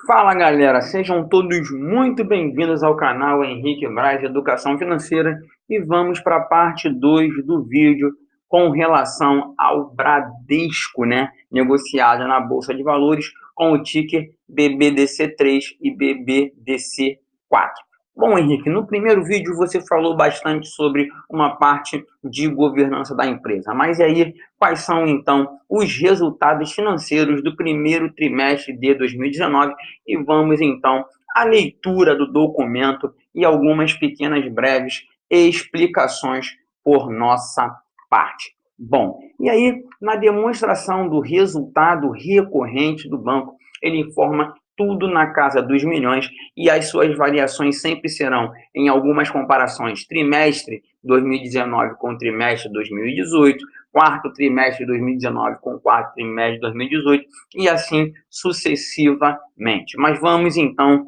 Fala galera, sejam todos muito bem-vindos ao canal Henrique Braz Educação Financeira e vamos para a parte 2 do vídeo com relação ao Bradesco, né, negociado na Bolsa de Valores com o ticker BBDC3 e BBDC4. Bom, Henrique, no primeiro vídeo você falou bastante sobre uma parte de governança da empresa, mas e aí, quais são então os resultados financeiros do primeiro trimestre de 2019? E vamos então à leitura do documento e algumas pequenas breves explicações por nossa parte. Bom, e aí na demonstração do resultado recorrente do banco, ele informa tudo na casa dos milhões e as suas variações sempre serão em algumas comparações trimestre 2019 com trimestre 2018, quarto trimestre de 2019 com quarto trimestre de 2018 e assim sucessivamente. Mas vamos então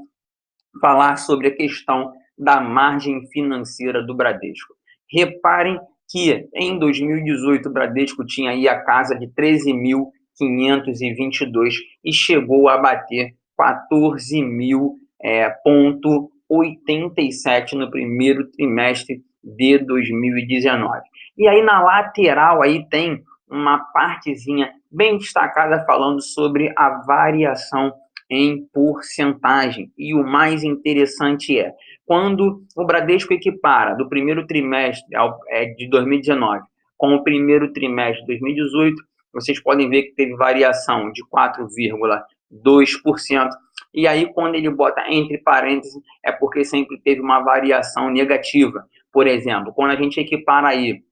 falar sobre a questão da margem financeira do Bradesco. Reparem que em 2018 o Bradesco tinha aí a casa de 13.522 e chegou a bater 14.087 no primeiro trimestre de 2019. E aí na lateral aí tem uma partezinha bem destacada falando sobre a variação em porcentagem. E o mais interessante é, quando o Bradesco equipara do primeiro trimestre de 2019 com o primeiro trimestre de 2018, vocês podem ver que teve variação de 4,2%. E aí, quando ele bota entre parênteses, é porque sempre teve uma variação negativa. Por exemplo, quando a gente equipara aí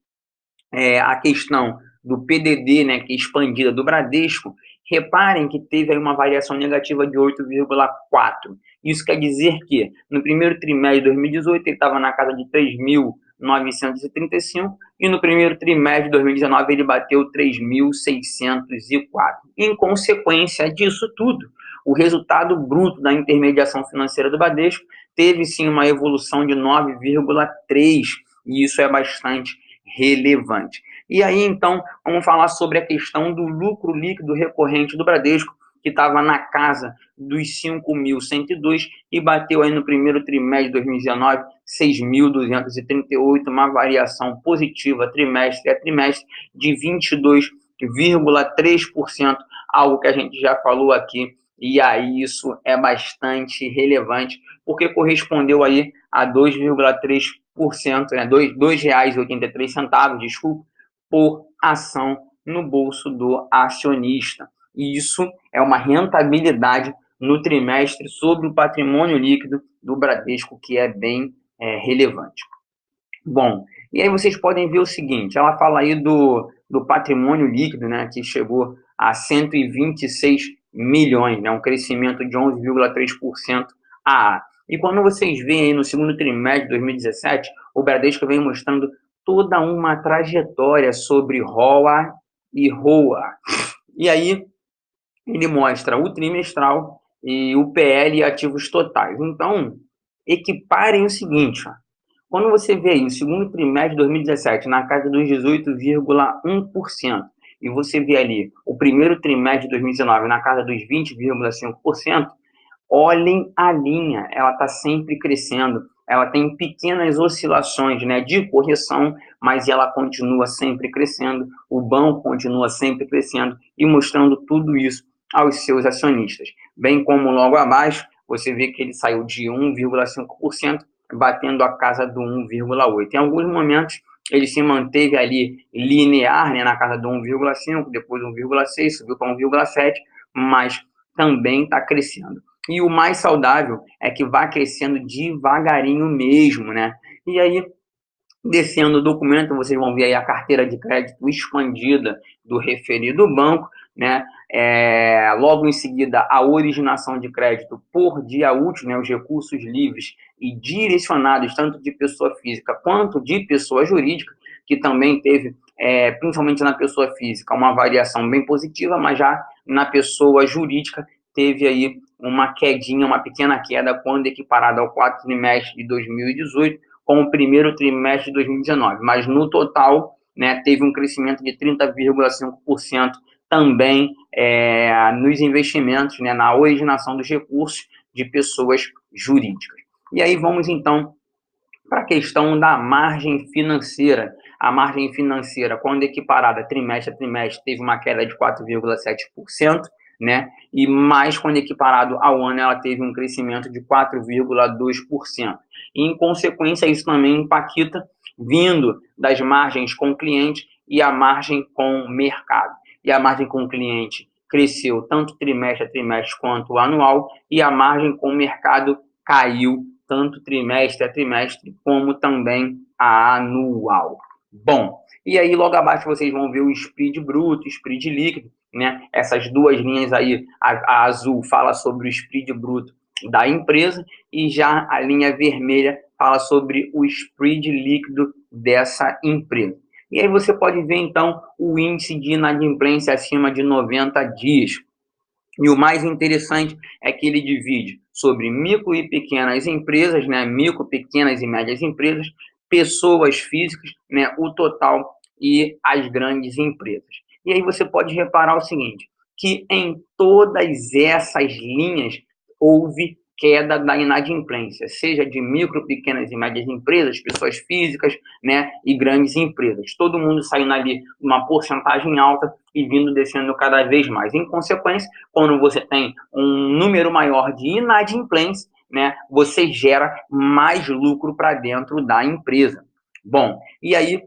a questão do PDD, né, que é expandida do Bradesco, reparem que teve aí uma variação negativa de 8,4. Isso quer dizer que no primeiro trimestre de 2018 ele estava na casa de 3.935 e no primeiro trimestre de 2019 ele bateu 3.604. Em consequência disso tudo, o resultado bruto da intermediação financeira do Bradesco teve sim uma evolução de 9,3 e isso é bastante relevante. E aí, então, vamos falar sobre a questão do lucro líquido recorrente do Bradesco, que estava na casa dos 5.102 e bateu aí no primeiro trimestre de 2019 6.238, uma variação positiva trimestre a trimestre de 22,3%, algo que a gente já falou aqui, e aí isso é bastante relevante, porque correspondeu aí a 2,3%, né, R$ 2,83, desculpa, por ação no bolso do acionista. E isso é uma rentabilidade no trimestre sobre o patrimônio líquido do Bradesco, que é bem relevante. Bom, e aí vocês podem ver o seguinte, ela fala aí do patrimônio líquido, né, que chegou a 126 milhões, né, um crescimento de 11,3% a. E quando vocês veem aí no segundo trimestre de 2017, o Bradesco vem mostrando toda uma trajetória sobre ROA e ROA. E aí ele mostra o trimestral e o PL e ativos totais. Então, equiparem o seguinte, ó. Quando você vê aí o segundo trimestre de 2017 na casa dos 18,1% e você vê ali o primeiro trimestre de 2019 na casa dos 20,5%, olhem a linha, ela está sempre crescendo, ela tem pequenas oscilações, né, de correção, mas ela continua sempre crescendo, o banco continua sempre crescendo e mostrando tudo isso aos seus acionistas. Bem como logo abaixo, você vê que ele saiu de 1,5%, batendo a casa do 1,8%. Em alguns momentos, ele se manteve ali linear, né, na casa do 1,5%, depois 1,6%, subiu para 1,7%, mas também está crescendo. E o mais saudável é que vá crescendo devagarinho mesmo, né? E aí, descendo o documento, vocês vão ver aí a carteira de crédito expandida do referido banco, né? Logo em seguida, a originação de crédito por dia útil, né? Os recursos livres e direcionados tanto de pessoa física quanto de pessoa jurídica, que também teve, principalmente na pessoa física, uma variação bem positiva, mas já na pessoa jurídica teve aí uma quedinha, uma pequena queda quando equiparada ao quarto trimestre de 2018, com o primeiro trimestre de 2019, mas no total, né, teve um crescimento de 30,5%, também nos investimentos, né, na originação dos recursos de pessoas jurídicas. E aí vamos, então, para a questão da margem financeira. A margem financeira, quando equiparada trimestre a trimestre, teve uma queda de 4,7%, né? E mais quando equiparado ao ano, ela teve um crescimento de 4,2%. E, em consequência, isso também impacta vindo das margens com o cliente e a margem com o mercado. E a margem com o cliente cresceu tanto trimestre a trimestre quanto anual, e a margem com o mercado caiu tanto trimestre a trimestre, como também a anual. Bom, e aí logo abaixo vocês vão ver o spread bruto, spread líquido, né? Essas duas linhas aí, a azul fala sobre o spread bruto da empresa e já a linha vermelha fala sobre o spread líquido dessa empresa. E aí você pode ver, então, o índice de inadimplência acima de 90 dias. E o mais interessante é que ele divide sobre micro e pequenas empresas, né, micro, pequenas e médias empresas, pessoas físicas, né, o total e as grandes empresas. E aí você pode reparar o seguinte, que em todas essas linhas houve queda da inadimplência, seja de micro, pequenas e médias empresas, pessoas físicas, né, e grandes empresas. Todo mundo saindo ali uma porcentagem alta e vindo descendo cada vez mais. Em consequência, quando você tem um número maior de inadimplência, né, você gera mais lucro para dentro da empresa. Bom, e aí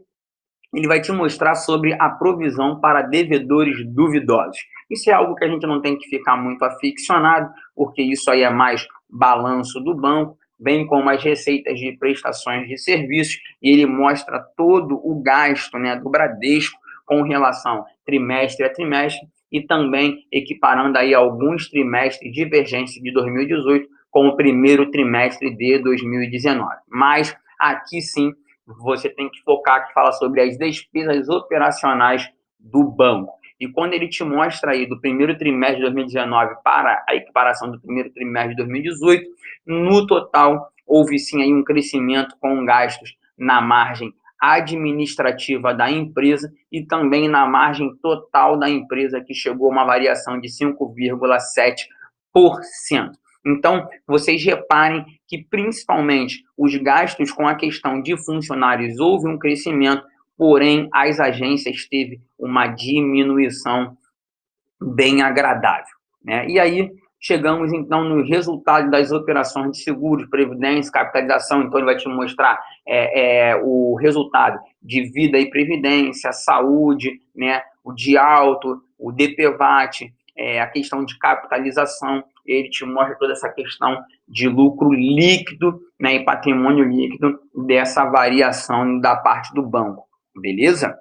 ele vai te mostrar sobre a provisão para devedores duvidosos. Isso é algo que a gente não tem que ficar muito aficionado, porque isso aí é mais balanço do banco, bem como as receitas de prestações de serviços, e ele mostra todo o gasto, né, do Bradesco com relação trimestre a trimestre, e também equiparando aí alguns trimestres divergentes de 2018 com o primeiro trimestre de 2019. Mas aqui sim você tem que focar que fala sobre as despesas operacionais do banco. E quando ele te mostra aí do primeiro trimestre de 2019 para a equiparação do primeiro trimestre de 2018, no total houve sim aí um crescimento com gastos na margem administrativa da empresa e também na margem total da empresa, que chegou a uma variação de 5,7%. Então, vocês reparem que, principalmente, os gastos com a questão de funcionários houve um crescimento, porém, as agências teve uma diminuição bem agradável, né? E aí, chegamos, então, no resultado das operações de seguros, previdência, capitalização. Então, ele vai te mostrar o resultado de vida e previdência, saúde, né? O de alto, o DPVAT, a questão de capitalização. Ele te mostra toda essa questão de lucro líquido, né, e patrimônio líquido dessa variação da parte do banco, beleza?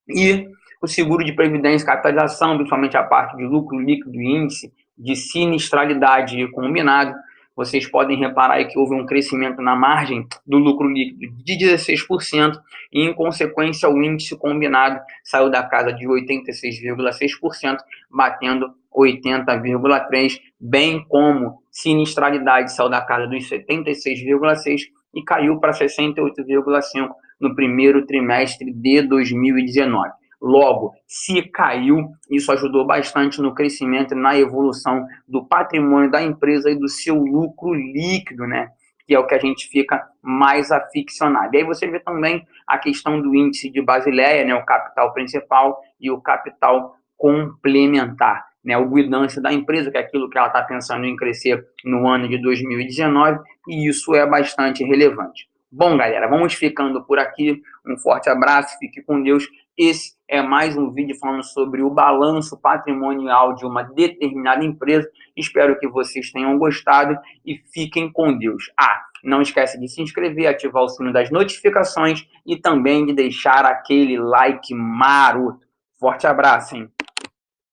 E o seguro de previdência e capitalização, principalmente a parte de lucro líquido e índice de sinistralidade combinado, vocês podem reparar aí que houve um crescimento na margem do lucro líquido de 16% e, em consequência, o índice combinado saiu da casa de 86,6%, batendo 80,3%, bem como sinistralidade saiu da casa dos 76,6% e caiu para 68,5% no primeiro trimestre de 2019. Logo, se caiu, isso ajudou bastante no crescimento e na evolução do patrimônio da empresa e do seu lucro líquido, né? Que é o que a gente fica mais aficionado. E aí você vê também a questão do índice de Basileia, né? O capital principal e o capital complementar, né? O guidance da empresa, que é aquilo que ela está pensando em crescer no ano de 2019, e isso é bastante relevante. Bom, galera, vamos ficando por aqui. Um forte abraço, fique com Deus. Esse é mais um vídeo falando sobre o balanço patrimonial de uma determinada empresa. Espero que vocês tenham gostado e fiquem com Deus. Não esquece de se inscrever, ativar o sino das notificações e também de deixar aquele like maroto. Forte abraço, hein?